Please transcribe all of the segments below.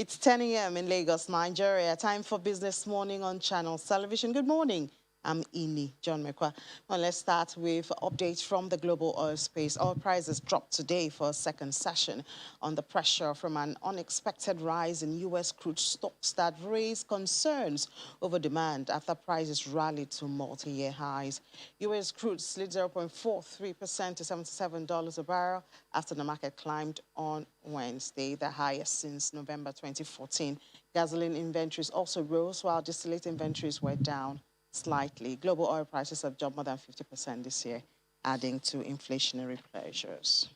It's 10 a.m. in Lagos, Nigeria. Time for Business Morning on Channels Television. Good morning. I'm Ini John Mekwa. Well, let's start with updates from the global oil space. Oil prices dropped today for a second session under pressure from an unexpected rise in U.S. crude stocks that raised concerns over demand after prices rallied to multi-year highs. U.S. crude slid 0.43% to $77 a barrel after the market climbed on Wednesday, the highest since November 2014. Gasoline inventories also rose, while distillate inventories were down slightly. Global oil prices have jumped more than 50% this year, adding to inflationary pressures.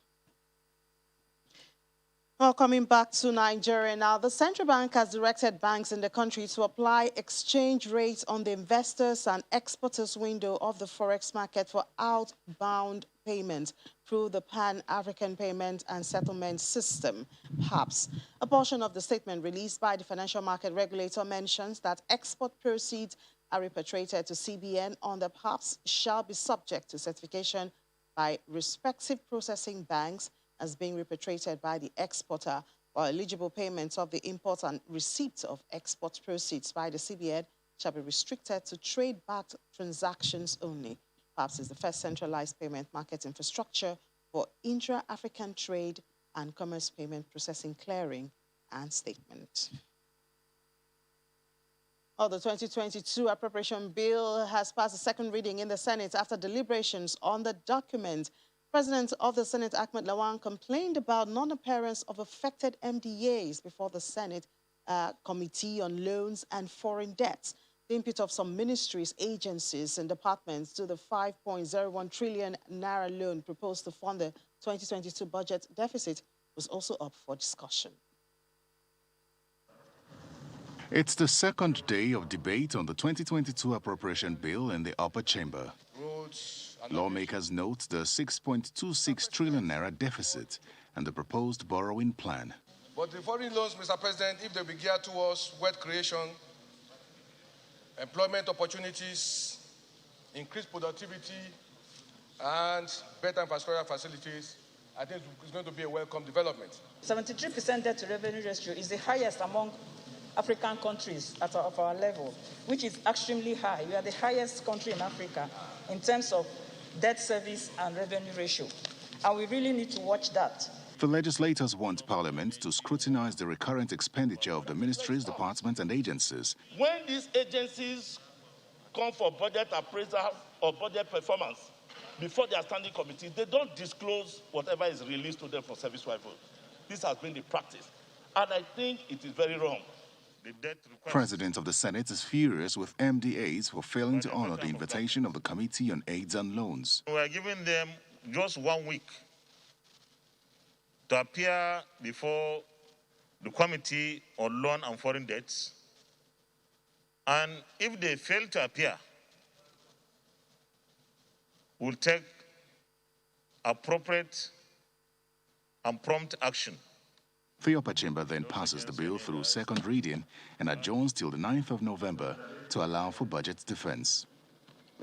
Well, coming back to Nigeria now, the central bank has directed banks in the country to apply exchange rates on the investors and exporters window of the forex market for outbound payments through the Pan-African Payment and Settlement System, PAPS. A portion of the statement released by the financial market regulator mentions that export proceeds are repatriated to CBN on the PAPS shall be subject to certification by respective processing banks as being repatriated by the exporter, while eligible payments of the import and receipt of export proceeds by the CBN shall be restricted to trade-backed transactions only. PAPS is the first centralized payment market infrastructure for intra-African trade and commerce payment processing, clearing, and statement. The 2022 appropriation bill has passed a second reading in the Senate after deliberations on the document. President of the Senate, Ahmed Lawan, complained about non-appearance of affected MDAs before the Senate Committee on Loans and Foreign Debts. The input of some ministries, agencies, and departments to the 5.01 trillion Naira loan proposed to fund the 2022 budget deficit was also up for discussion. It's the second day of debate on the 2022 appropriation bill in the upper chamber. Lawmakers note the 6.26 trillion Naira deficit and the proposed borrowing plan. But the foreign loans, Mr. President, if they be geared towards wealth creation, employment opportunities, increased productivity, and better infrastructure facilities, I think it's going to be a welcome development. 73% debt to revenue ratio is the highest among African countries of our level, which is extremely high. We are the highest country in Africa in terms of debt service and revenue ratio. And we really need to watch that. The legislators want Parliament to scrutinize the recurrent expenditure of the ministries, departments, and agencies. When these agencies come for budget appraisal or budget performance before their standing committees, they don't disclose whatever is released to them for service-wide vote. This has been the practice, and I think it is very wrong. President of the Senate is furious with MDAs for failing to honor the invitation of the Committee on Aids and Loans. We are giving them just 1 week to appear before the Committee on Loan and Foreign Debts. And if they fail to appear, we'll take appropriate and prompt action. The upper chamber then passes the bill through second reading and adjourns till the 9th of November to allow for budget defense.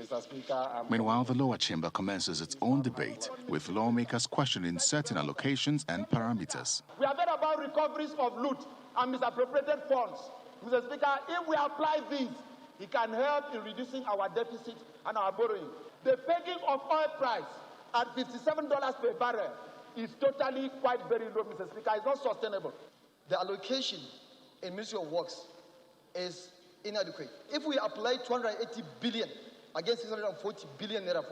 Mr. Speaker, Meanwhile, the lower chamber commences its own debate, with lawmakers questioning certain allocations and parameters. we have heard about recoveries of loot and misappropriated funds. Mr. Speaker, if we apply this, it can help in reducing our deficit and our borrowing. The pegging of oil price at $57 per barrel is totally quite very low, Mr. Speaker. It's not sustainable. The allocation in Ministry of Works is inadequate. If we apply 280 billion against 640 billion naira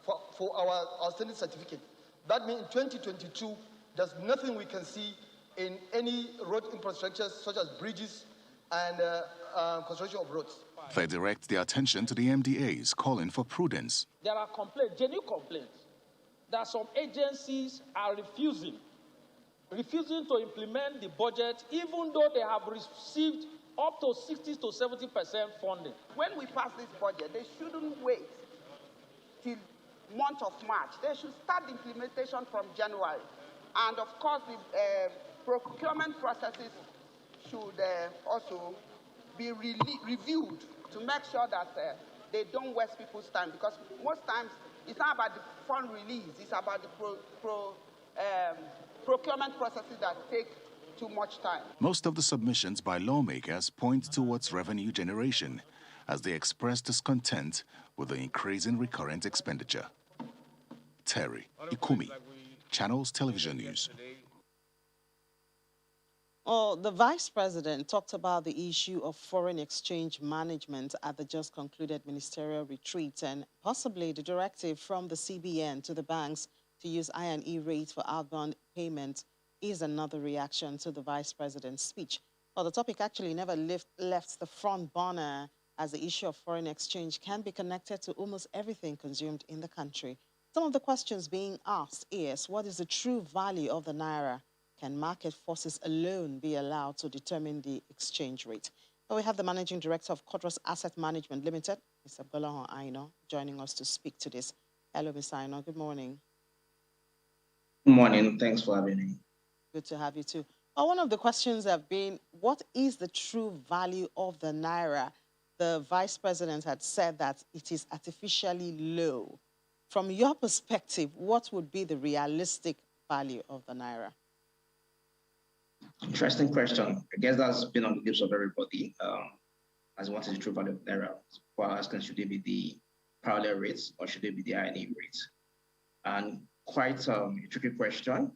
for our outstanding certificate, that means in 2022, there's nothing we can see in any road infrastructure such as bridges and construction of roads. They direct their attention to the MDAs, calling for prudence. There are complaints, genuine complaints, that some agencies are refusing to implement the budget, even though they have received up to 60 to 70% funding. When we pass this budget, they shouldn't wait till month of March. They should start the implementation from January. And of course, the procurement processes should also be reviewed to make sure that they don't waste people's time, because most times it's not about the fund release, it's about the procurement processes that take too much time. Most of the submissions by lawmakers point towards revenue generation, as they express discontent with the increase in recurrent expenditure. Terry Ikumi, Channels Television News. Oh, the Vice President talked about the issue of foreign exchange management at the just concluded ministerial retreat and possibly the directive from the CBN to the banks to use I&E rates for outbound payments is another reaction to the Vice President's speech. Well, the topic actually never left the front burner, as the issue of foreign exchange can be connected to almost everything consumed in the country. Some of the questions being asked is, what is the true value of the Naira? Can market forces alone be allowed to determine the exchange rate? Well, we have the Managing Director of Codros Asset Management Limited, Mr. Bolahon Aino, joining us to speak to this. Hello, Mr. Aino. Good morning. Good morning. Thanks for having me. Good to have you too. Well, one of the questions have been, what is the true value of the Naira? The Vice President had said that it is artificially low. From your perspective, what would be the realistic value of the Naira? Interesting question. I guess that's been on the lips of everybody. As what is the true value of Naira? People are asking, should it be the parallel rates or should it be the I&E rates? And quite a tricky question.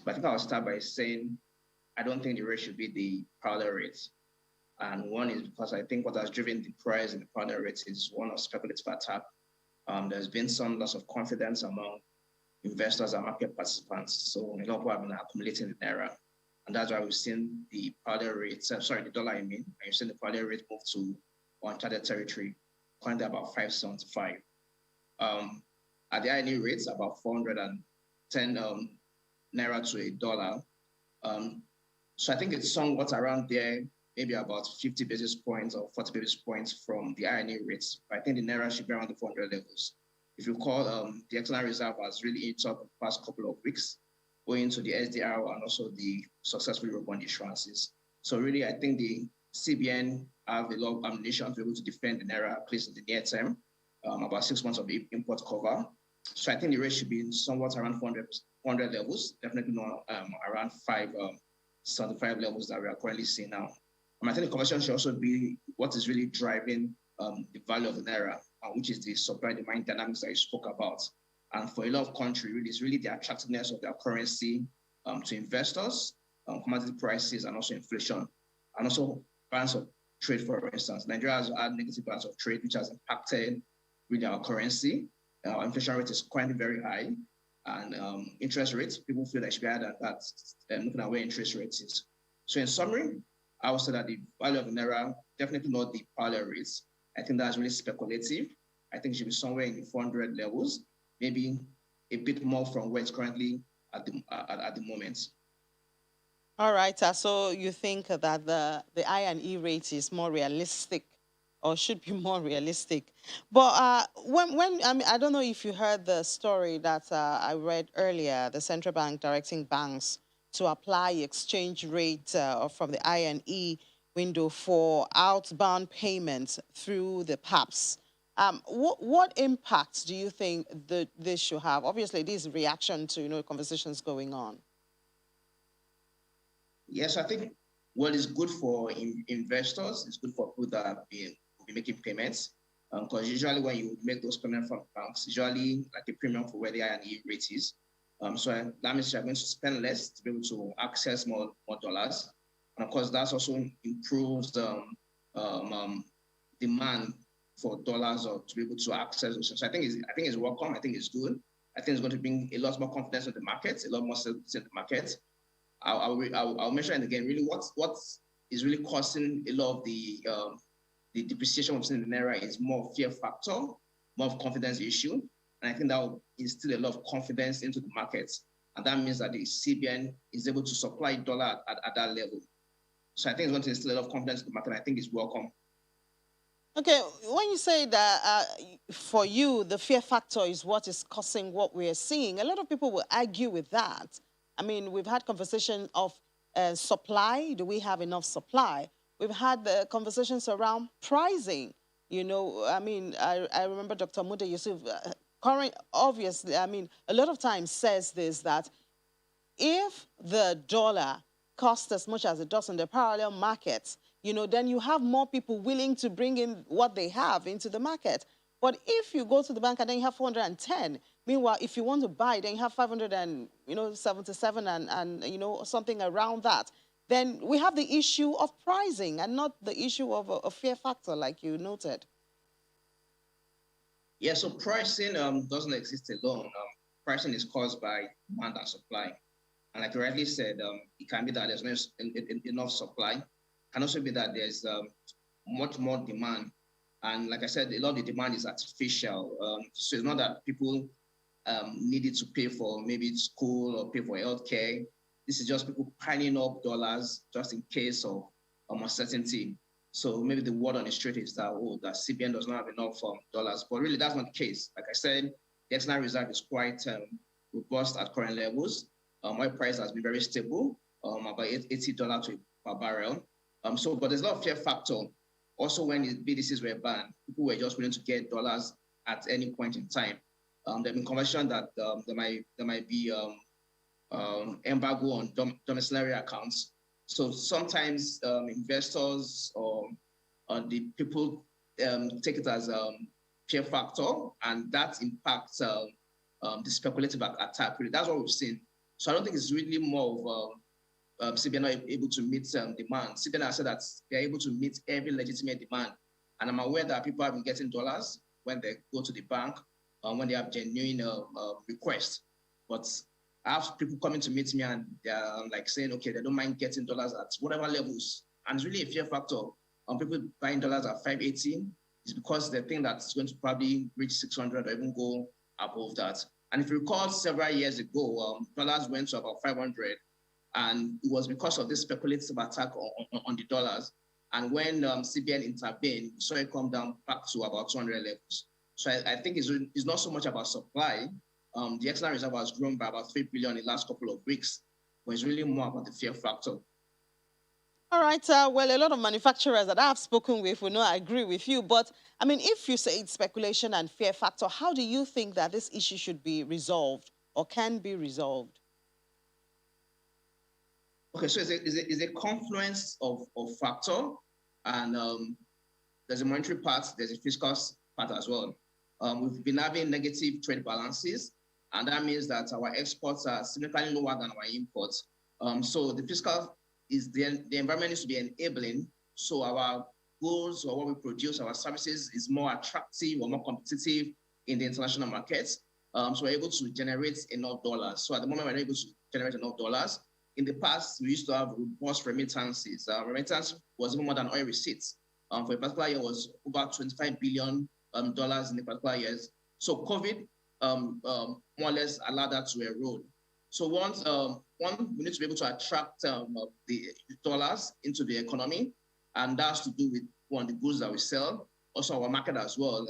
But I think I'll start by saying I don't think the rate should be the parallel rates. And one is because I think what has driven the price in the parallel rates is one of speculative attack. There's been some loss of confidence among investors and market participants. So a lot of people have been accumulating the Naira. And that's why we've seen the parallel rates, the dollar, and you've seen the parallel rate move to uncharted territory, currently about 575. At the I&E rates, about 410 Naira to a dollar. So I think it's somewhat around there, maybe about 50 basis points or 40 basis points from the I&E rates. But I think the Naira should be around the 400 levels. If you recall, the external reserve has really eaten up the past couple of weeks, going to the SDR and also the successful Eurobond issuances. So really, I think the CBN have a lot of ammunition to be able to defend the Naira, at least in the near term, about 6 months of import cover. So I think the rate should be somewhat around 400 levels, definitely not around 575 levels that we are currently seeing now. I think the conversation should also be what is really driving the value of the Naira, which is the supply-demand dynamics that you spoke about. And for a lot of countries, it's really the attractiveness of their currency to investors, commodity prices, and also inflation, and also balance of trade, for instance. Nigeria has had negative balance of trade, which has impacted really our currency. Our inflation rate is currently very high, and interest rates, people feel they should be higher than that, looking at where interest rates is. So in summary, I would say that the value of the Naira, definitely not the parallel rates. I think that's really speculative. I think it should be somewhere in the 400 levels, maybe a bit more from where it's currently at the moment. All right, so you think that the I&E rate is more realistic, or should be more realistic? But I don't know if you heard the story that I read earlier, the central bank directing banks to apply exchange rate from the I&E window for outbound payments through the PAPs. What impact do you think that this should have? Obviously, this is reaction to conversations going on. Yes, I think what is good for investors is good for people that will be making payments. Because usually when you make those payments from banks, usually like a premium for where the I&E rate is. So that means you're going to spend less to be able to access more dollars. And of course, that also improves the demand for dollars or to be able to access those. So I think it's welcome. I think it's good. I think it's going to bring a lot more confidence in the market, a lot more certainty in the market. I'll mention it again. Really, what is really causing a lot of the depreciation we've seen in the Naira is more fear factor, more of confidence issue. And I think that will instill a lot of confidence into the markets. And that means that the CBN is able to supply dollar at that level. So I think it's going to instill a lot of confidence in the market. I think it's welcome. Okay, when you say that for you, the fear factor is what is causing what we are seeing, a lot of people will argue with that. I mean, we've had conversations of supply. Do we have enough supply? We've had conversations around pricing. I mean, I remember Dr. Mude Yusuf, obviously, I mean, a lot of times says this, that if the dollar cost as much as it does in the parallel markets, then you have more people willing to bring in what they have into the market. But if you go to the bank and then you have 410, meanwhile, if you want to buy, then you have 577 and something around that, then we have the issue of pricing and not the issue of a fear factor, like you noted. Yeah, so pricing doesn't exist alone. Pricing is caused by demand and supply. And like you rightly said, it can be that there's not enough supply. It can also be that there's much more demand. And like I said, a lot of the demand is artificial. So it's not that people needed to pay for maybe school or pay for healthcare. This is just people piling up dollars just in case of uncertainty. So maybe the word on the street is that, that CBN does not have enough dollars, but really that's not the case. Like I said, the external reserve is quite robust at current levels. Oil price has been very stable, about $80 per barrel. But there's a lot of fear factor. Also, when the BDCs were banned, people were just willing to get dollars at any point in time. There's been conversation that there might be embargo on domiciliary accounts. So sometimes investors or the people take it as a fear factor, and that impacts the speculative attack. Really, that's what we've seen. So I don't think it's really more of CBN not able to meet demand. CBN has said that they're able to meet every legitimate demand, and I'm aware that people have been getting dollars when they go to the bank, when they have genuine requests. But I have people coming to meet me and they're like saying, okay, they don't mind getting dollars at whatever levels. And it's really a fear factor. People buying dollars at 580 is because they think that it's going to probably reach 600 or even go above that. And if you recall, several years ago, dollars went to about 500, and it was because of this speculative attack on the dollars. And when CBN intervened, we saw it come down back to about 200 levels. So I think it's not so much about supply. The external reserve has grown by about 3 billion in the last couple of weeks, but it's really more about the fear factor. All right. Well, a lot of manufacturers that I've spoken with will not agree with you. But, I mean, if you say it's speculation and fear factor, how do you think that this issue should be resolved or can be resolved? Okay, so it's a confluence of factor, and there's a monetary part, there's a fiscal part as well. We've been having negative trade balances, and that means that our exports are significantly lower than our imports. So the fiscal is the environment needs to be enabling, so our goods or what we produce, our services is more attractive or more competitive in the international markets. So we're able to generate enough dollars. So at the moment, we're not able to generate enough dollars. In the past, we used to have robust remittances. Remittance was even more than oil receipts. For a particular year, was about $25 billion in the particular years. So COVID more or less allowed that to erode. So we need to be able to attract the dollars into the economy, and that's to do with the goods that we sell, also our market as well.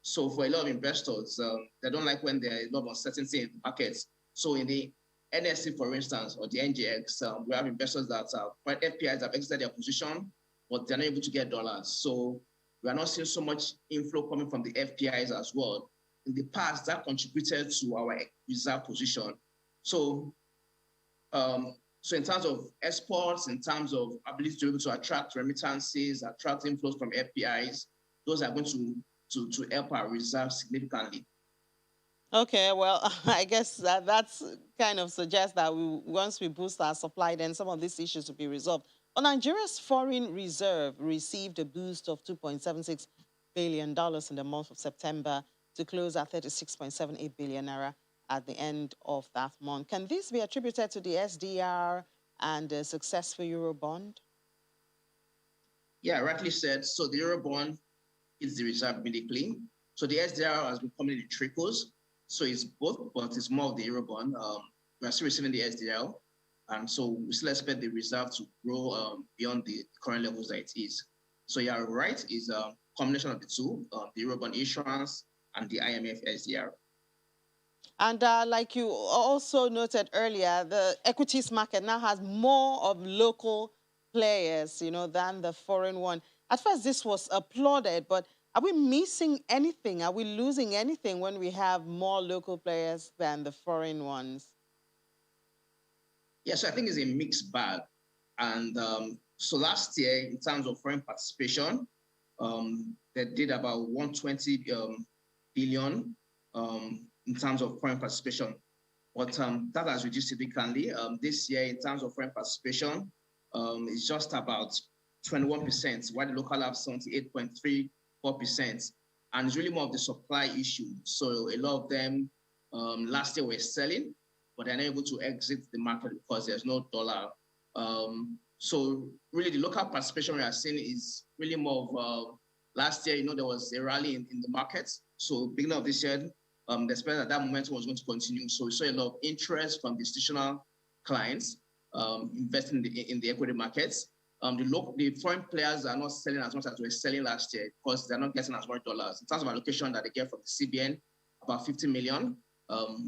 So for a lot of investors, they don't like when there is a lot of uncertainty in the markets. So in the NSC, for instance, or the NGX, we have investors that quite FPIs have exited their position, but they're not able to get dollars. So we are not seeing so much inflow coming from the FPIs as well. In the past, that contributed to our reserve position. So, so in terms of exports, in terms of ability to be able to attract remittances, attract inflows from FPIs, those are going to help our reserve significantly. Okay, well, I guess that's kind of suggests that once we boost our supply, then some of these issues will be resolved. But Nigeria's foreign reserve received a boost of $2.76 billion in the month of September to close at 36.78 billion naira at the end of that month. Can this be attributed to the SDR and the successful Eurobond? Yeah, rightly said. So the Eurobond is the reserve immediately. So the SDR has been coming in trickles. So it's both, but it's more of the Eurobond. We are still receiving the SDL, and so we still expect the reserve to grow beyond the current levels that it is. So you're right, it's a combination of the two, the Eurobond issuance and the IMF SDR. And like you also noted earlier, the equities market now has more of local players, than the foreign one. At first, this was applauded, but are we missing anything? Are we losing anything when we have more local players than the foreign ones? Yeah, so I think it's a mixed bag. And so last year, in terms of foreign participation, they did about 120 billion in terms of foreign participation. But that has reduced significantly. This year, in terms of foreign participation, it's just about 21%, while the local have 78.34%. And it's really more of the supply issue. So a lot of them last year were selling, but they're not able to exit the market because there's no dollar. So really the local participation we are seeing is really more of last year, there was a rally in the markets. So beginning of this year, they expected that momentum was going to continue. So we saw a lot of interest from the institutional clients investing in the equity markets. The foreign players are not selling as much as they were selling last year because they're not getting as much dollars. In terms of allocation that they get from the CBN, about 50 million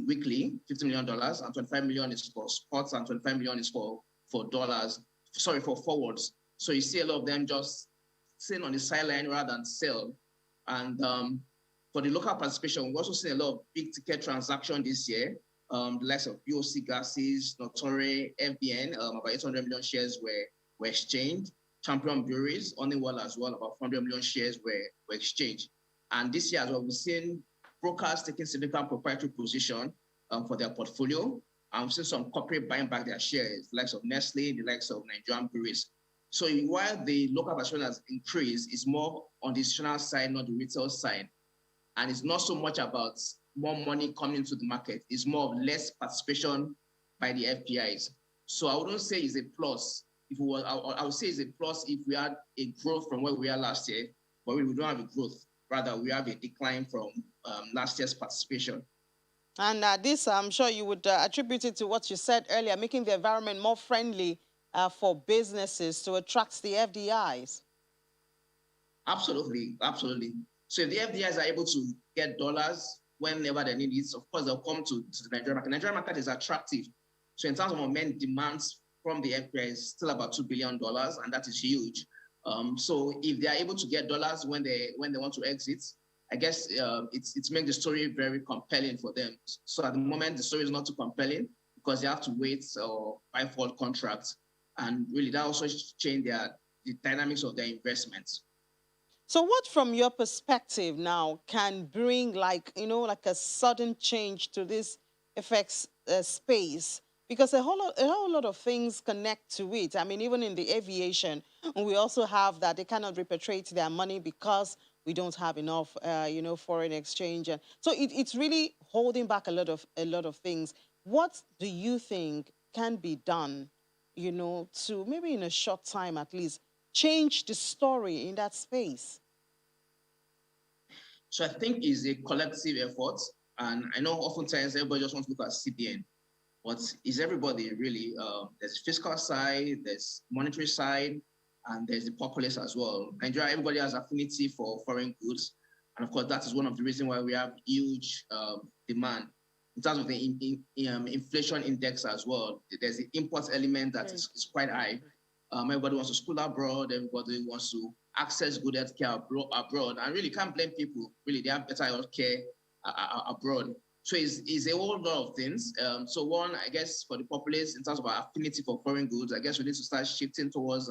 weekly, $50 million, and 25 million is for spots, and 25 million is for forwards. So you see a lot of them just sitting on the sideline rather than sell. And for the local participation, we've also seen a lot of big ticket transaction this year. The likes of BOC Gases, Notore, FBN, about 800 million shares were exchanged. Champion Breweries, Honeywell as well, about 400 million shares were exchanged. And this year as well, we've seen brokers taking significant proprietary position for their portfolio. And we've seen some corporate buying back their shares, the likes of Nestle, the likes of Nigerian Breweries. So while the local participation has increased, it's more on the institutional side, not the retail side. And it's not so much about more money coming into the market. It's more of less participation by the FPIs. So I wouldn't say it's a plus. I would say it's a plus if we had a growth from where we are last year, but we don't have a growth. Rather, we have a decline from last year's participation. And this, I'm sure you would attribute it to what you said earlier, making the environment more friendly for businesses to attract the FDIs. Absolutely, absolutely. So if the FDIs are able to get dollars whenever they need it, of course, they'll come to the Nigerian market. The Nigerian market is attractive. So in terms of main demands from the FDI, is still about $2 billion, and that is huge. So if they are able to get dollars when they want to exit, I guess it's made the story very compelling for them. So at the moment, the story is not too compelling because they have to wait or buy forward contracts. And really, that also changed the dynamics of their investments. So what, from your perspective now, can bring like a sudden change to this FX space? Because a whole lot of things connect to it. I mean, even in the aviation, we also have that they cannot repatriate their money because we don't have enough, foreign exchange. And so it's really holding back a lot of things. What do you think can be done, to maybe in a short time at least change the story in that space? So I think it's a collective effort. And I know oftentimes everybody just wants to look at CBN, but is everybody really? There's fiscal side, there's monetary side, and there's the populace as well. Nigeria, everybody has affinity for foreign goods. And of course, that is one of the reasons why we have huge demand. In terms of the inflation index as well, there's the import element that is quite high. Everybody wants to school abroad, everybody wants to access good healthcare abroad, and really can't blame people. Really, they have better healthcare abroad. So it's a whole lot of things. So one, I guess, for the populace, in terms of our affinity for foreign goods, I guess we need to start shifting towards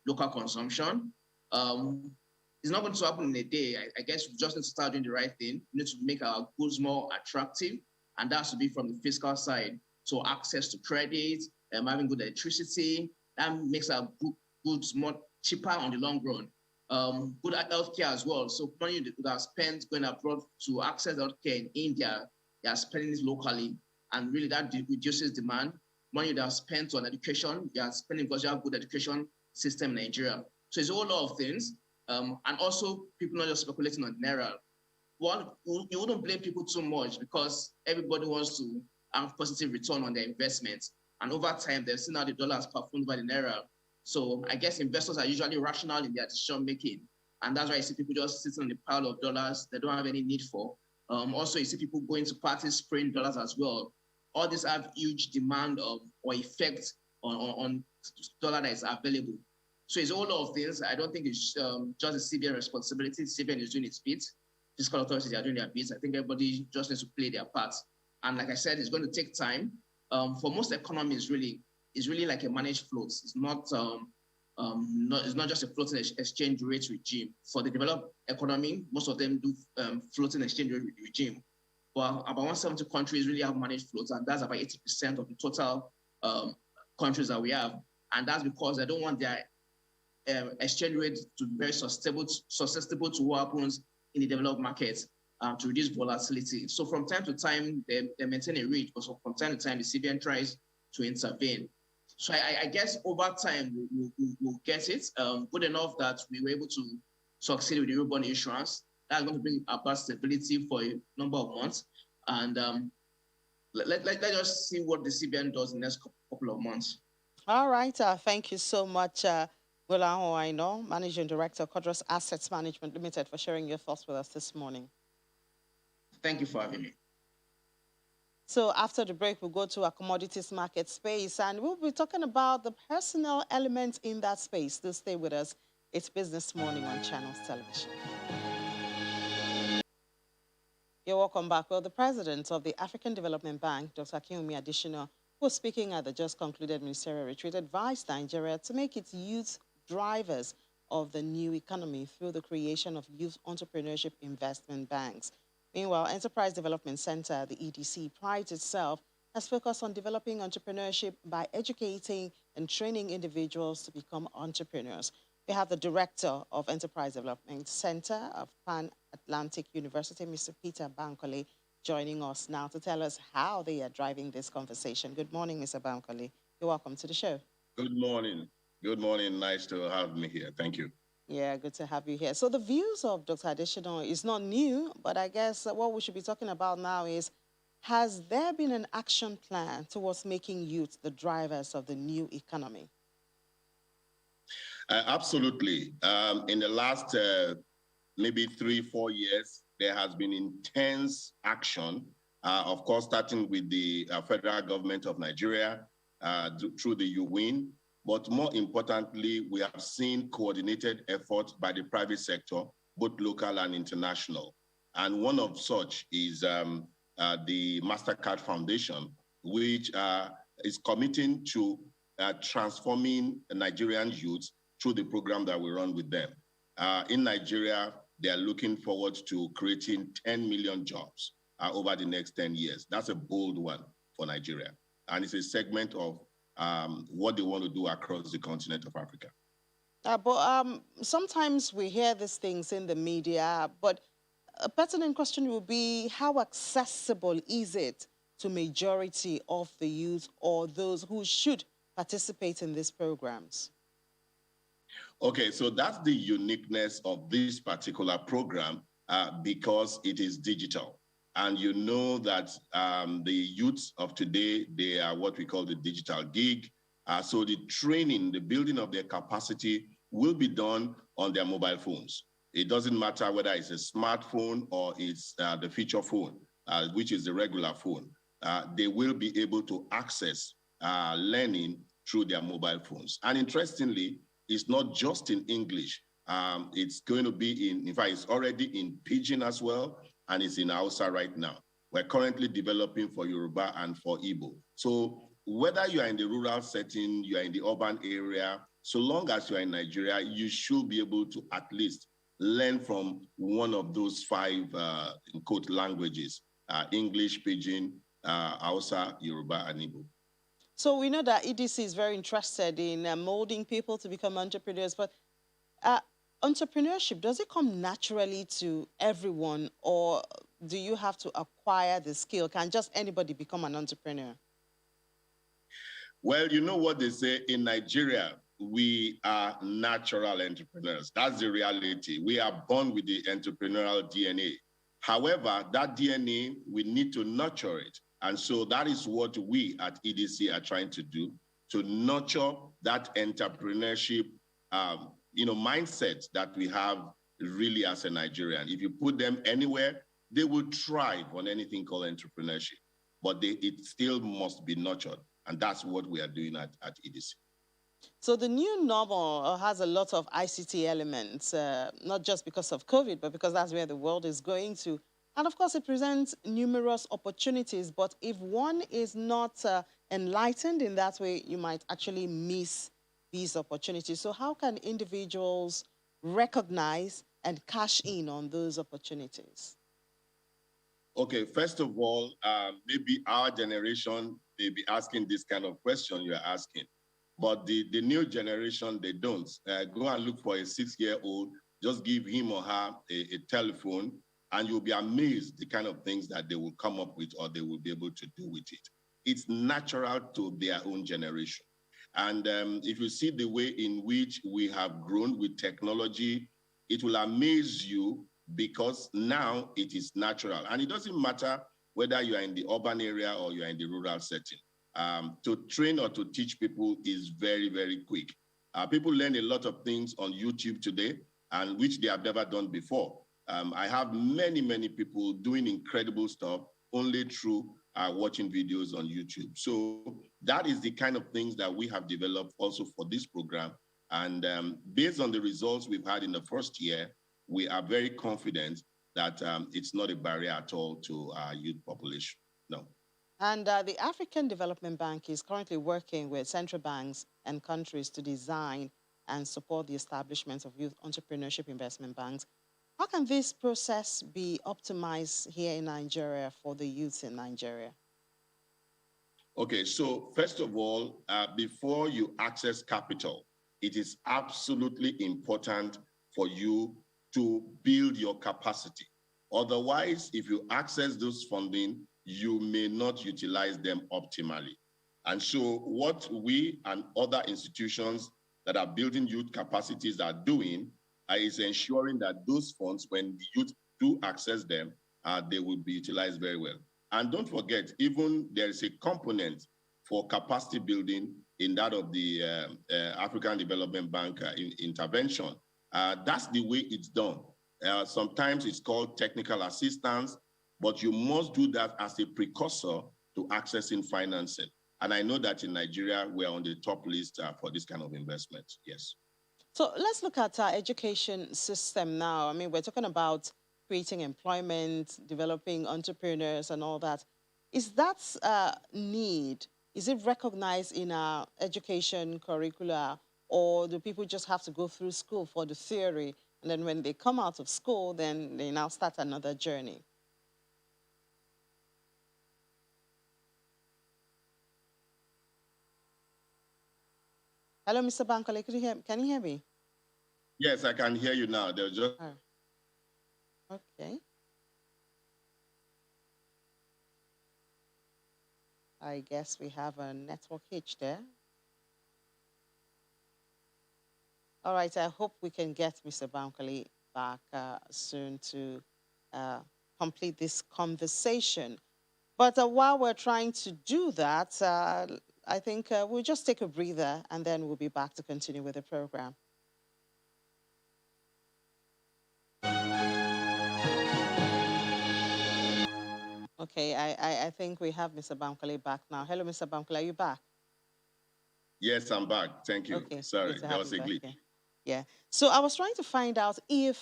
local consumption. It's not going to happen in a day. I guess we just need to start doing the right thing. We need to make our goods more attractive, and that has to be from the fiscal side. So access to credit, having good electricity, that makes our goods more cheaper on the long run. Good at healthcare as well. So money that are spent going abroad to access healthcare in India, they are spending it locally, and really that reduces demand. Money that are spent on education, they are spending because you have good education system in Nigeria. So it's a whole lot of things. And also people not just speculating on Naira. One, you wouldn't blame people too much because everybody wants to have positive return on their investments. And over time, they've seen how the dollar has performed by the Naira. So I guess investors are usually rational in their decision making. And that's why you see people just sitting on the pile of dollars they don't have any need for. Also, you see people going to parties spraying dollars as well. All these have huge demand or effect on dollar that is available. So it's a whole lot of things. I don't think it's just a CBN responsibility. CBN is doing its bit. Fiscal authorities are doing their bits. I think everybody just needs to play their part. And like I said, it's going to take time. For most economies, really, is really like a managed float. It's not just a floating exchange rate regime. For the developed economy, most of them do floating exchange rate regime. But about 170 countries really have managed floats, and that's about 80% of the total countries that we have. And that's because they don't want their exchange rate to be very susceptible to what happens in the developed markets to reduce volatility. So from time to time, they maintain a rate, but from time to time, the CBN tries to intervene. So I guess over time, we'll get it good enough that we were able to succeed with the Eurobond issuance. That's going to bring about stability for a number of months. And let's just see what the CBN does in the next couple of months. All right. Thank you so much, Golan Owaino, Managing Director, Codros Assets Management Limited, for sharing your thoughts with us this morning. Thank you for having me. So after the break, we'll go to a commodities market space, and we'll be talking about the personal elements in that space. Do stay with us. It's Business Morning on Channels Television. You're welcome back. Well, the president of the African Development Bank, Dr. Akinwumi Adesina, who was speaking at the just concluded ministerial retreat, advised Nigeria to make its youth drivers of the new economy through the creation of youth entrepreneurship investment banks. Meanwhile, Enterprise Development Center, the EDC, prides itself has focused on developing entrepreneurship by educating and training individuals to become entrepreneurs. We have the director of Enterprise Development Center of Pan-Atlantic University, Mr. Peter Bankole, joining us now to tell us how they are driving this conversation. Good morning, Mr. Bankole. You're welcome to the show. Good morning. Good morning. Nice to have me here. Thank you. Yeah, good to have you here. So the views of Dr. Adesina is not new, but I guess what we should be talking about now is, has there been an action plan towards making youth the drivers of the new economy? Absolutely. In the last maybe 3-4 years, there has been intense action, of course, starting with the federal government of Nigeria through the UWIN. But more importantly, we have seen coordinated efforts by the private sector, both local and international. And one of such is the MasterCard Foundation, which is committing to transforming Nigerian youth through the program that we run with them. In Nigeria, they are looking forward to creating 10 million jobs over the next 10 years. That's a bold one for Nigeria. And it's a segment of what they want to do across the continent of Africa. But sometimes we hear these things in the media, but a pertinent question will be, how accessible is it to majority of the youth or those who should participate in these programs? Okay, so that's the uniqueness of this particular program because it is digital. And you know that the youth of today, they are what we call the digital gig. So the training, the building of their capacity will be done on their mobile phones. It doesn't matter whether it's a smartphone or it's the feature phone, which is the regular phone. They will be able to access learning through their mobile phones. And interestingly, it's not just in English. It's going to be in fact, it's already in Pidgin as well, and it's in Hausa right now. We're currently developing for Yoruba and for Igbo. So whether you are in the rural setting, you are in the urban area, so long as you are in Nigeria, you should be able to at least learn from one of those 5, in quote, languages, English, Pidgin, Hausa, Yoruba, and Igbo. So we know that EDC is very interested in molding people to become entrepreneurs, but entrepreneurship, does it come naturally to everyone, or do you have to acquire the skill? Can just anybody become an entrepreneur? Well, you know what they say in Nigeria, we are natural entrepreneurs. That's the reality. We are born with the entrepreneurial DNA. However, that DNA, we need to nurture it. And so that is what we at EDC are trying to do, to nurture that entrepreneurship mindset that we have really as a Nigerian. If you put them anywhere, they will thrive on anything called entrepreneurship, but it still must be nurtured. And that's what we are doing at EDC. So the new normal has a lot of ICT elements, not just because of COVID, but because that's where the world is going to. And of course, it presents numerous opportunities, but if one is not enlightened in that way, you might actually miss these opportunities. So how can individuals recognize and cash in on those opportunities? Okay, first of all, maybe our generation may be asking this kind of question you're asking, but the new generation, they don't. Go and look for a 6-year-old, just give him or her a telephone, and you'll be amazed the kind of things that they will come up with or they will be able to do with it. It's natural to their own generation. And if you see the way in which we have grown with technology, it will amaze you because now it is natural. And it doesn't matter whether you are in the urban area or you are in the rural setting. To train or to teach people is very, very quick. People learn a lot of things on YouTube today, and which they have never done before. I have many, many people doing incredible stuff only through watching videos on YouTube. So that is the kind of things that we have developed also for this program. And based on the results we've had in the first year, we are very confident that it's not a barrier at all to our youth population. No. And the African Development Bank is currently working with central banks and countries to design and support the establishment of youth entrepreneurship investment banks. How can this process be optimized here in Nigeria for the youth in Nigeria? Okay, so first of all, before you access capital, it is absolutely important for you to build your capacity. Otherwise, if you access those funding, you may not utilize them optimally. And so what we and other institutions that are building youth capacities are doing is ensuring that those funds, when the youth do access them, they will be utilized very well. And don't forget, even there is a component for capacity building in that of the African Development Bank intervention. That's the way it's done. Sometimes it's called technical assistance, but you must do that as a precursor to accessing financing. And I know that in Nigeria, we're on the top list for this kind of investment, yes. So let's look at our education system now. I mean, we're talking about creating employment, developing entrepreneurs and all that. Is that need, is it recognized in our education curricula, or do people just have to go through school for the theory, and then when they come out of school, then they now start another journey? Hello, Mr. Bankole, can you hear me? Yes, I can hear you now. They're just... Oh. Okay. I guess we have a network hitch there. All right, I hope we can get Mr. Bankole back soon to complete this conversation. But while we're trying to do that, I think we'll just take a breather and then we'll be back to continue with the program. Okay, I think we have Mr. Bankole back now. Hello, Mr. Bankole, are you back? Yes, I'm back. Thank you. Okay, sorry, that was a glitch. Here. Yeah. So I was trying to find out if,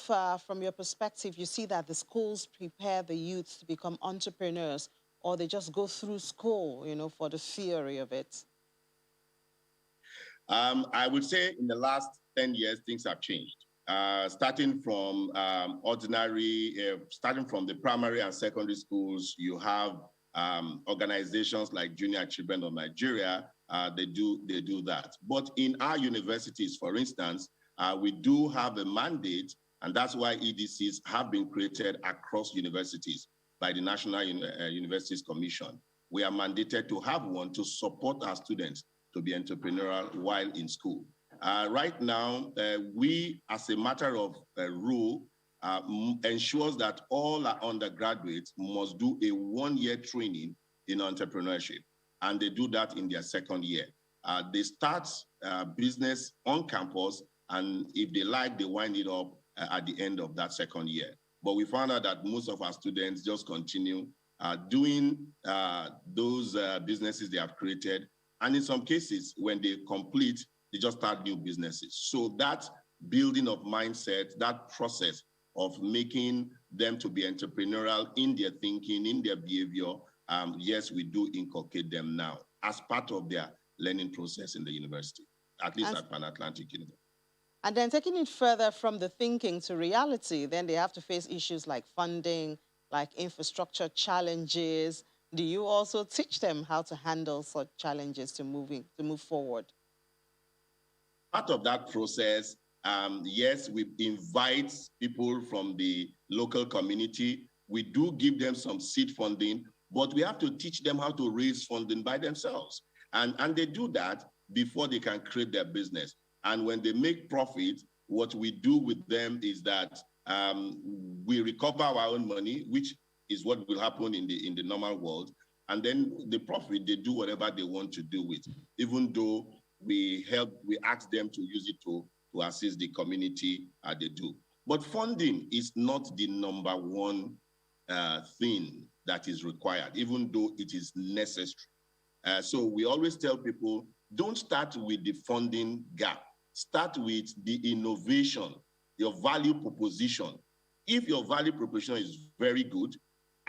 from your perspective, you see that the schools prepare the youth to become entrepreneurs, or they just go through school, you know, for the theory of it. I would say in the last 10 years, things have changed. Starting from starting from the primary and secondary schools, you have organizations like Junior Achievement of Nigeria. They do that. But in our universities, for instance, we do have a mandate, and that's why EDCs have been created across universities by the National Universities Commission. We are mandated to have one to support our students to be entrepreneurial while in school. Right now, we, as a matter of rule, ensures that all our undergraduates must do a 1-year training in entrepreneurship, and they do that in their second year. They start business on campus, and if they like, they wind it up at the end of that second year. But we found out that most of our students just continue doing those businesses they have created, and in some cases, when they complete, they just start new businesses. So that building of mindset, that process of making them to be entrepreneurial in their thinking, in their behavior, yes, we do inculcate them now as part of their learning process in the university, at least at Pan Atlantic University. And then taking it further from the thinking to reality, then they have to face issues like funding, like infrastructure challenges. Do you also teach them how to handle such challenges to move forward? Part of that process, yes, we invite people from the local community. We do give them some seed funding, but we have to teach them how to raise funding by themselves. And they do that before they can create their business. And when they make profit, what we do with them is that we recover our own money, which is what will happen in the normal world. And then the profit, they do whatever they want to do with, even though we ask them to use it to assist the community they do. But funding is not the number one thing that is required, even though it is necessary. So we always tell people, don't start with the funding gap. Start with the innovation, your value proposition. If your value proposition is very good,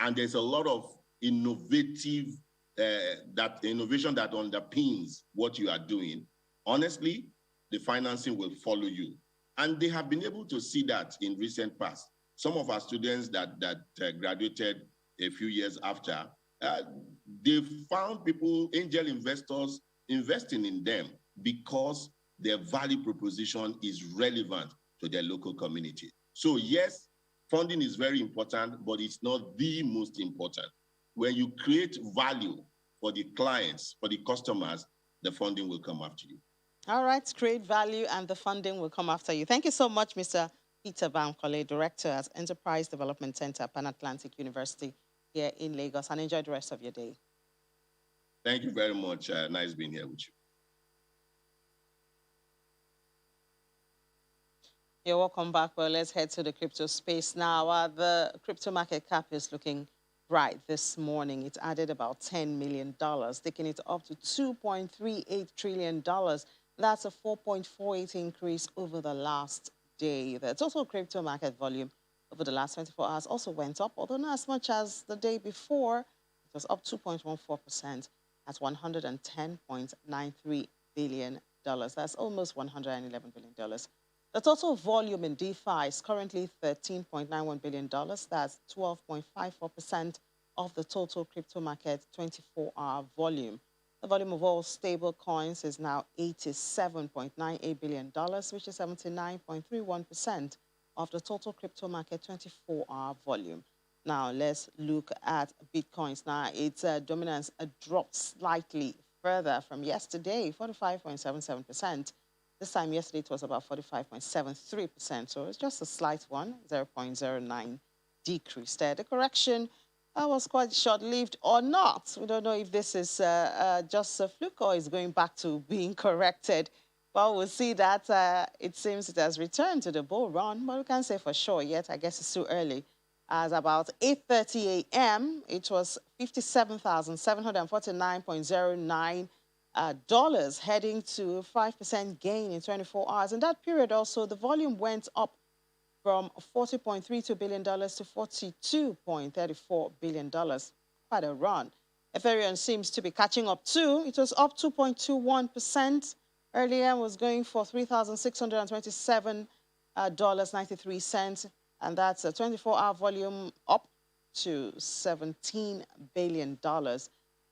and there's a lot of innovation that underpins what you are doing, honestly, the financing will follow you. And they have been able to see that in recent past. Some of our students that graduated a few years after, they found people, angel investors, investing in them because their value proposition is relevant to their local community. So yes, funding is very important, but it's not the most important. When you create value for the clients, for the customers, the funding will come after you. All right, create value and the funding will come after you. Thank you so much, Mr. Peter Bankole, Director at Enterprise Development Center, Pan Atlantic University here in Lagos, and enjoy the rest of your day. Thank you very much. Nice being here with you. You're welcome back. Well, let's head to the crypto space now. The crypto market cap is looking bright this morning. It added about $10 million, taking it up to $2.38 trillion. That's a 4.48 increase over the last day. The total crypto market volume over the last 24 hours also went up, although not as much as the day before. It was up 2.14% at $110.93 billion. That's almost $111 billion. The total volume in DeFi is currently $13.91 billion. That's 12.54% of the total crypto market 24-hour volume. The volume of all stable coins is now $87.98 billion, which is 79.31% of the total crypto market 24-hour volume. Now, let's look at Bitcoins. Now, its dominance dropped slightly further from yesterday, 45.77%. This time yesterday, it was about 45.73%, so it's just a slight one, 0.09 decrease there. The correction was quite short-lived or not. We don't know if this is just a fluke or is going back to being corrected. Well, we'll see that it seems it has returned to the bull run, but we can't say for sure yet. I guess it's too early. As about 8:30 a.m., it was $57,749.09. Heading to 5% gain in 24 hours. In that period also, the volume went up from $40.32 billion to $42.34 billion. Quite a run. Ethereum seems to be catching up too. It was up 2.21%. Earlier was going for $3,627.93, and that's a 24-hour volume up to $17 billion.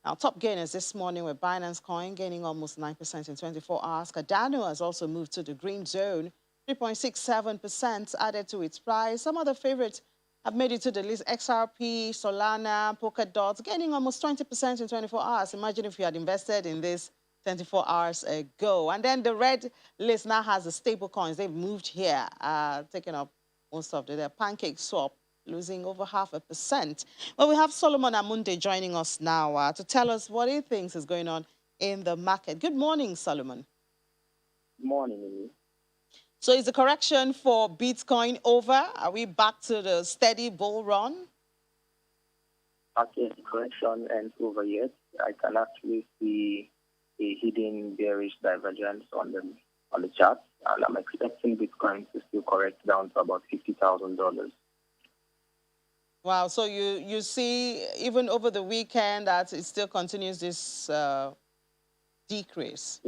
Now, top gainers this morning were Binance Coin, gaining almost 9% in 24 hours. Cardano has also moved to the green zone, 3.67% added to its price. Some other favorites have made it to the list. XRP, Solana, Polkadot, gaining almost 20% in 24 hours. Imagine if you had invested in this 24 hours ago. And then the red list now has the stable coins. They've moved here, taking up most of the Pancake Swap, losing over 0.5%. Well, we have Solomon Amunde joining us now to tell us what he thinks is going on in the market. Good morning, Solomon. Good morning, Lily. So is the correction for Bitcoin over? Are we back to the steady bull run? Okay, the correction ends over yet. I can actually see a hidden bearish divergence on the chart. and I'm expecting Bitcoin to still correct down to about $50,000. Wow, so you see even over the weekend that it still continues this decrease.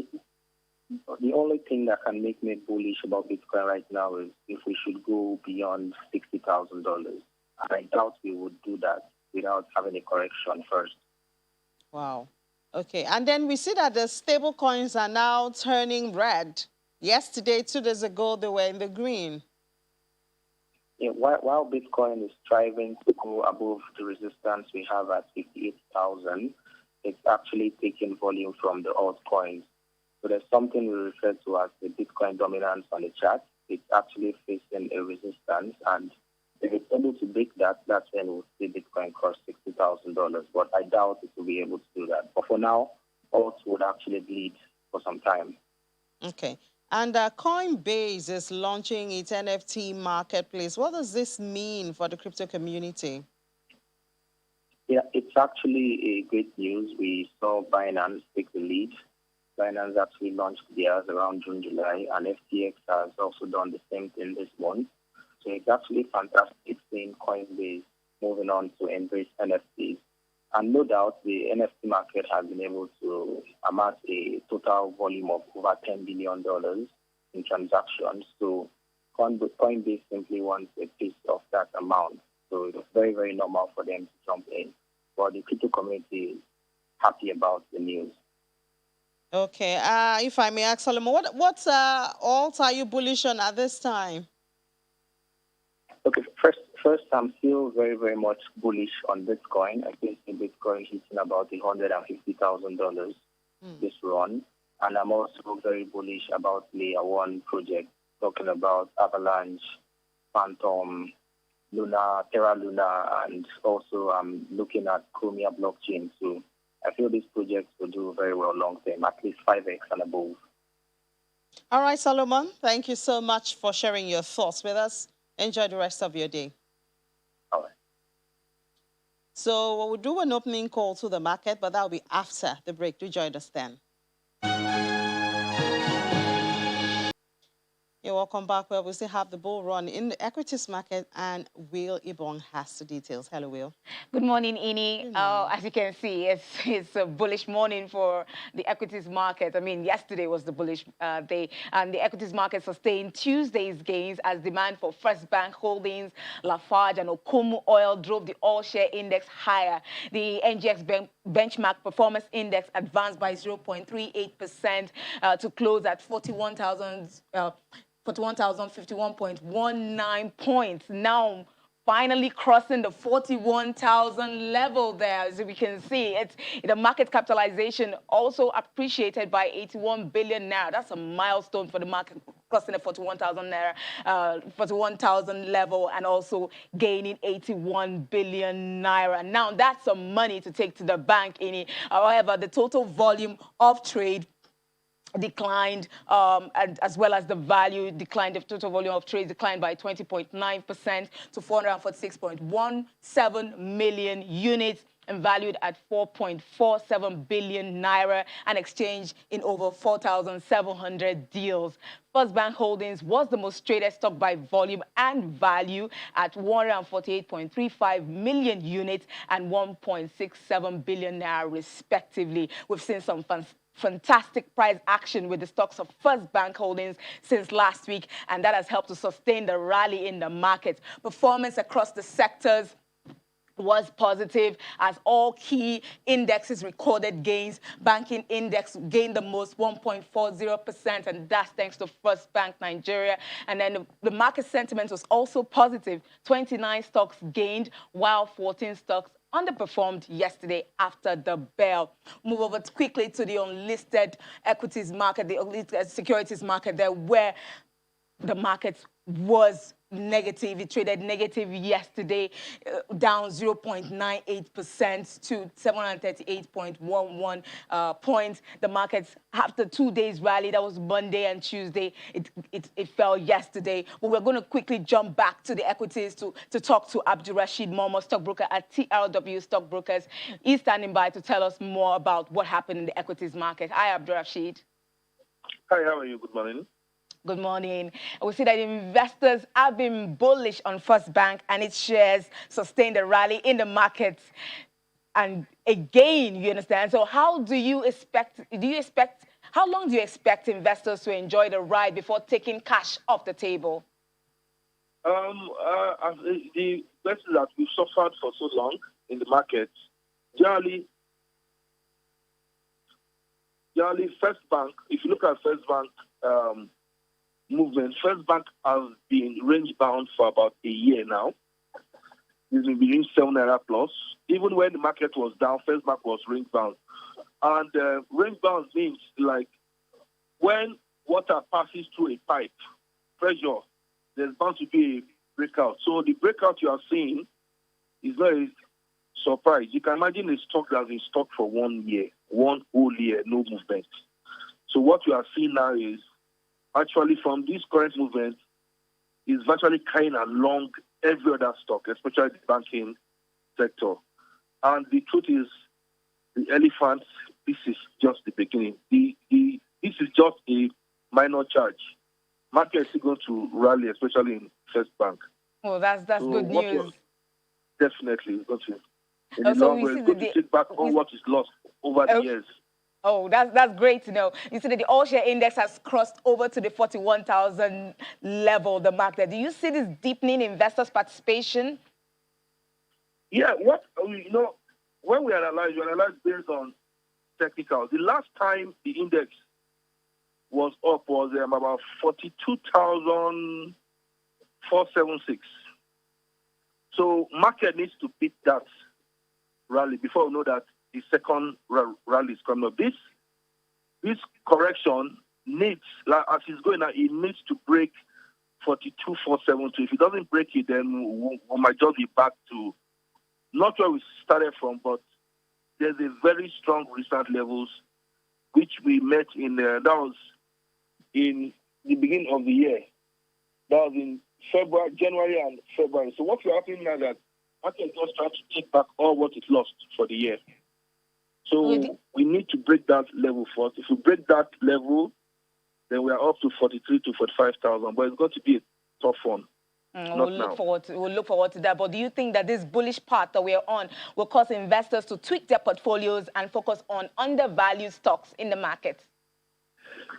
The only thing that can make me bullish about Bitcoin right now is if we should go beyond $60,000. I doubt we would do that without having a correction first. Wow. Okay, and then we see that the stable coins are now turning red. Yesterday, 2 days ago, they were in the green. Yeah, while Bitcoin is striving to go above the resistance we have at 58,000, it's actually taking volume from the altcoins. So there's something we refer to as the Bitcoin dominance on the chart. It's actually facing a resistance, and if it's able to break that, that's when we'll see Bitcoin cross $60,000. But I doubt it will be able to do that. But for now, alts would actually bleed for some time. Okay. And Coinbase is launching its NFT marketplace. What does this mean for the crypto community? Yeah, it's actually a great news. We saw Binance take the lead. Binance actually launched theirs around June, July, and FTX has also done the same thing this month. So it's actually fantastic seeing Coinbase moving on to embrace NFTs. And no doubt, the NFT market has been able to amass a total volume of over $10 billion in transactions. So Coinbase simply wants a piece of that amount. So it's very, very normal for them to jump in. But the crypto community is happy about the news. Okay. If I may ask Solomon, what alt are you bullish on at this time? Okay, first, I'm still very, very much bullish on Bitcoin. I think Bitcoin hitting about $150,000 this run. And I'm also very bullish about Layer 1 project, talking about Avalanche, Phantom, Luna, Terra Luna, and also I'm looking at Chromia blockchain too. I feel these projects will do very well long term, at least 5x and above. All right, Solomon, thank you so much for sharing your thoughts with us. Enjoy the rest of your day. All right. So we'll do an opening call to the market, but that'll be after the break. Do join us then. You're welcome back. Well, we still have the bull run in the equities market, and Will Ibong has the details. Hello, Will. Good morning, Ini. As you can see, it's a bullish morning for the equities market. I mean, yesterday was the bullish day, and the equities market sustained Tuesday's gains as demand for First Bank Holdings, Lafarge, and Okumu Oil drove the all-share index higher. The NGX benchmark performance index advanced by 0.38% to close at 41,051.19 points. Now, finally crossing the 41,000 level there. As we can see, the market capitalization also appreciated by 81 billion naira. That's a milestone for the market, crossing the 41,000 level, and also gaining 81 billion naira. Now, that's some money to take to the bank. However, the total volume of trade declined, and as well as the value declined. The total volume of trades declined by 20.9% to 446.17 million units, and valued at 4.47 billion naira, and exchanged in over 4,700 deals. First Bank Holdings was the most traded stock by volume and value at 148.35 million units and 1.67 billion naira respectively. We've seen some fantastic price action with the stocks of First Bank Holdings since last week, and that has helped to sustain the rally in the market. Performance across the sectors was positive as all key indexes recorded gains. Banking index gained the most, 1.40%, and that's thanks to First Bank Nigeria. And then the market sentiment was also positive. 29 stocks gained, while 14 stocks underperformed yesterday after the bell. Move over quickly to the unlisted equities market, the unlisted securities market there, where the market was negative. It traded negative yesterday, down 0.98% to 738.11 points. The markets, after 2 days rally, that was Monday and Tuesday, it fell yesterday. But we're going to quickly jump back to the equities to talk to Abdurrashid Momo, stockbroker at TRW Stockbrokers. He's standing by to tell us more about what happened in the equities market. Hi, Abdurrashid. Hi, how are you? Good morning. Good morning. We see that investors have been bullish on First Bank and its shares sustained a rally in the markets. And again, you understand? So how do you expect, how long do you expect investors to enjoy the ride before taking cash off the table? The investors that we've suffered for so long in the market, generally First Bank, if you look at First Bank movement, First Bank has been range bound for about a year now. It's been between 7 Naira plus. Even when the market was down, First Bank was range bound. And range bound means like when water passes through a pipe, pressure, there's bound to be a breakout. So the breakout you are seeing is not a surprise. You can imagine a stock that has been stuck for 1 year, one whole year, no movement. So what you are seeing now is actually from this current movement is virtually carrying along every other stock, especially the banking sector. And the truth is, the elephant, this is just the beginning. This is just a minor charge. Market is going to rally, especially in First Bank. Well, that's so good news. Definitely, it's going to. In the long run, it's going to take back all what is lost over the years. Oh, that's great to know. You see that the all-share index has crossed over to the 41,000 level, the market. Do you see this deepening investors' participation? Yeah, when we analyze based on technicals. The last time the index was up was about 42,476. So market needs to beat that rally before we know that the second rally is coming up. This correction needs, like as it's going now, it needs to break 42,472. If it doesn't break it, then we might just be back to not where we started from, but there's a very strong recent levels which we met in that was in the beginning of the year. That was in January and February. So what's happening now that market just trying to take back all what it lost for the year. So we need to break that level first. If we break that level, then we are up to 43 to 45,000. But it's got to be a tough one. We'll look forward to that. But do you think that this bullish path that we're on will cause investors to tweak their portfolios and focus on undervalued stocks in the market?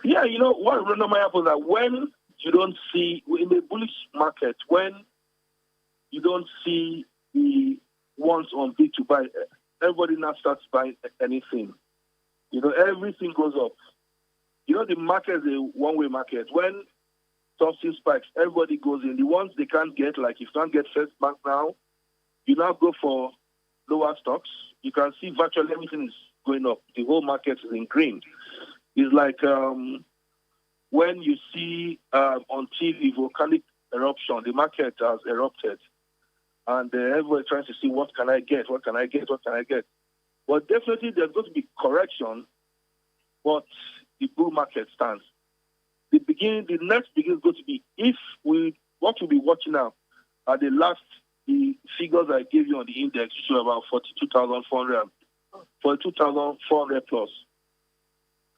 Yeah, what normally happens is that when you don't see, in the bullish market, when you don't see the ones on bid to buy, everybody now starts buying anything. Everything goes up. The market is a one-way market. When something spikes, everybody goes in. The ones they can't get, like if you can't get First Bank now, you now go for lower stocks. You can see virtually everything is going up. The whole market is in green. It's like when you see on TV volcanic eruption, the market has erupted. And everybody trying to see what can I get, what can I get, what can I get. But definitely there's going to be correction, but the bull market stands. The next beginning is going to be what we'll be watching now are the figures I gave you on the index, which are about 42,400, 42,400 plus.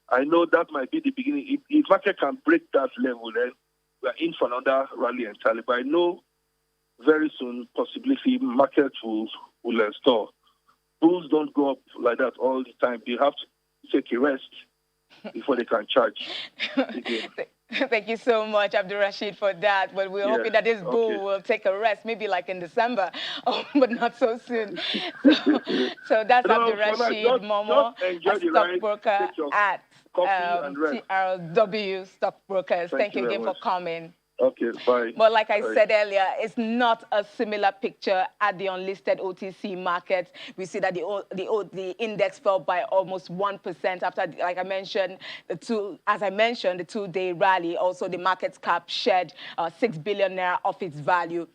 I know that might be the beginning. If market can break that level, then we're in for another rally entirely. But I know very soon, possibility market will store. Bulls don't go up like that all the time. They have to take a rest before they can charge again. Thank you so much, Abdul-Rashid, for that. But we're hoping that this bull will take a rest, maybe like in December, but not so soon. So that's Abdul-Rashid Momo, a stockbroker at TRW Stockbrokers. Thank you again for coming. Okay, bye. But like I said earlier, it's not a similar picture at the unlisted OTC market. We see that the index fell by almost 1% after, like I mentioned, the two-day rally. Also, the market cap shed 6 billion naira of its value.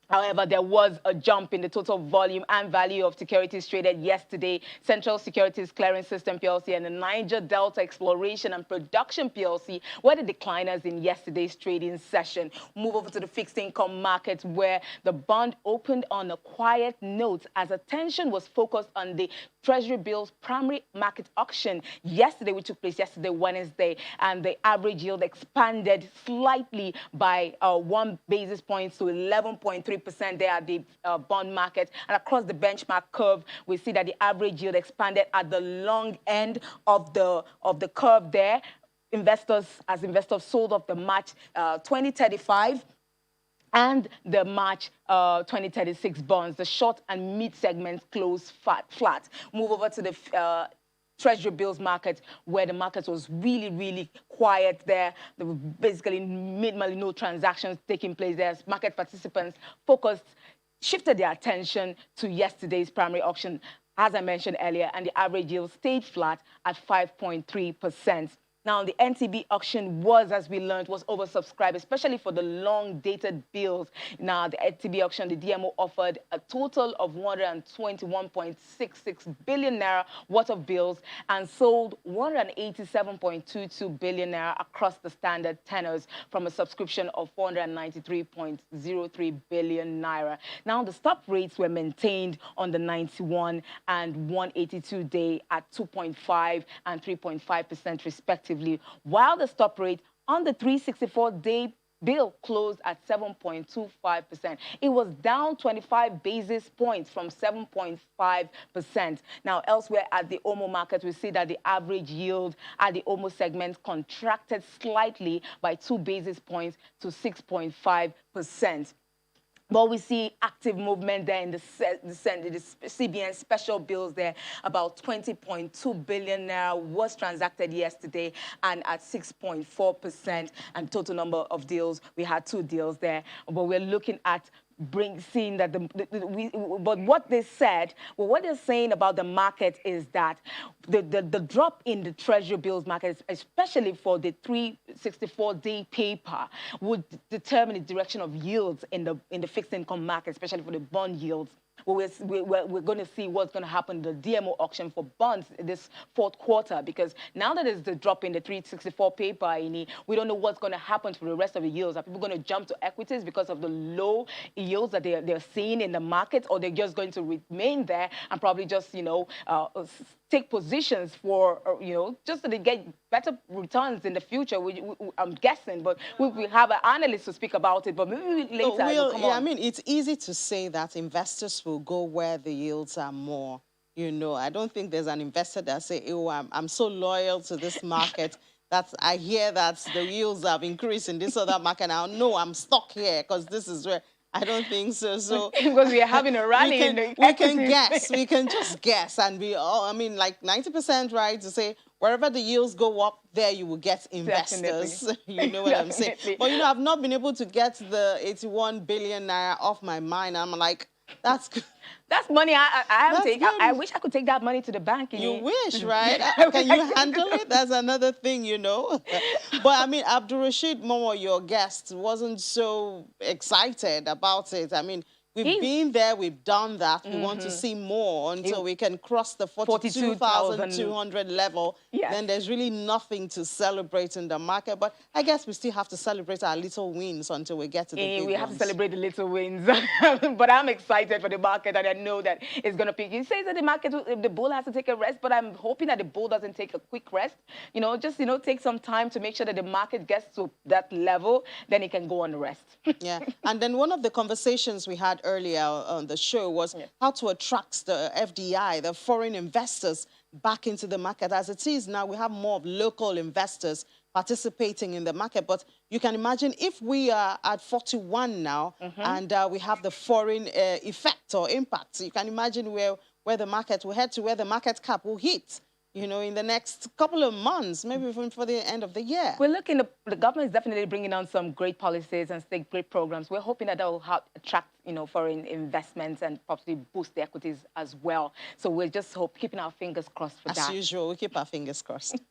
However, there was a jump in the total volume and value of securities traded yesterday. Central Securities Clearing System PLC and the Niger Delta Exploration and Production PLC were the decliners in yesterday's trading session. Move over to the fixed income market, where the bond opened on a quiet note as attention was focused on the Treasury bills primary market auction yesterday, which took place yesterday, Wednesday, and the average yield expanded slightly by 1 basis point to 11.3% there at the bond market. And across the benchmark curve, we see that the average yield expanded at the long end of the curve there. Investors sold off the March 2035 and the March 2036 bonds. The short and mid segments closed flat. Move over to the Treasury bills market, where the market was really quiet there. There were basically minimally no transactions taking place there as market participants shifted their attention to yesterday's primary auction, as I mentioned earlier, and the average yield stayed flat at 5.3%. Now, the NTB auction was, as we learned, was oversubscribed, especially for the long-dated bills. Now, the NTB auction, the DMO offered a total of 121.66 billion naira worth of bills and sold 187.22 billion naira across the standard tenors from a subscription of 493.03 billion naira. Now, the stop rates were maintained on the 91 and 182 day at 2.5 and 3.5% respectively, while the stop rate on the 364-day bill closed at 7.25%. It was down 25 basis points from 7.5%. Now, elsewhere at the OMO market, we see that the average yield at the OMO segment contracted slightly by 2 basis points to 6.5%. But we see active movement there in the CBN special bills there. About 20.2 billion naira was transacted yesterday and at 6.4%. And total number of deals, we had 2 deals there. But we're looking at seeing that but what they said, well, what they're saying about the market is that the drop in the Treasury bills market, especially for the 364-day paper, would determine the direction of yields in the fixed income market, especially for the bond yields. We're going to see what's going to happen in the DMO auction for bonds this 4th quarter, because now that there's the drop in the 364 paper, we don't know what's going to happen to the rest of the yields. Are people going to jump to equities because of the low yields that they're seeing in the market, or they're just going to remain there and probably just, take positions for, just so they get better returns in the future? I'm guessing, but we have an analyst to speak about it, but maybe later. I mean, it's easy to say that investors will go where the yields are more. I don't think there's an investor that say, oh, I'm so loyal to this market that I hear that the yields have increased in this other market. Now, no, I'm stuck here because this is where. I don't think so. So because we are having a rally we can guess. We can just guess, and like 90% right to say wherever the yields go up, there you will get investors. Definitely. You know what I'm saying? But I've not been able to get the 81 billion naira off my mind. I'm like, that's good. That's money I wish I could take that money to the bank. You wish, right? Can you handle it? That's another thing, But Abdul Rashid Momo, your guest, wasn't so excited about it. We've been there, we've done that. We want to see more until we can cross the 42,200 level. Yes. Then there's really nothing to celebrate in the market. But I guess we still have to celebrate our little wins until we get to the big ones. We have to celebrate the little wins. But I'm excited for the market, and I know that it's going to pick. He says that the market, the bull has to take a rest, but I'm hoping that the bull doesn't take a quick rest. Just take some time to make sure that the market gets to that level, then it can go on the rest. Yeah. And then one of the conversations we had earlier on the show was how to attract the FDI, the foreign investors, back into the market. As it is now, we have more of local investors participating in the market. But you can imagine if we are at 41 now and we have the foreign effect or impact. So you can imagine where the market will head to, where the market cap will hit. In the next couple of months, maybe even for the end of the year. We're looking, the government is definitely bringing down some great policies and great programs. We're hoping that will help attract, foreign investments and possibly boost the equities as well. So we're just keeping our fingers crossed for that. As usual, we keep our fingers crossed.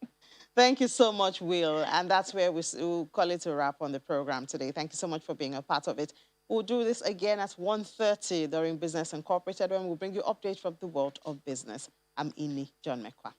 Thank you so much, Will. And that's where we'll call it a wrap on the program today. Thank you so much for being a part of it. We'll do this again at 1:30 during Business Incorporated, when we'll bring you updates from the world of business. I'm Ini John Mekwa.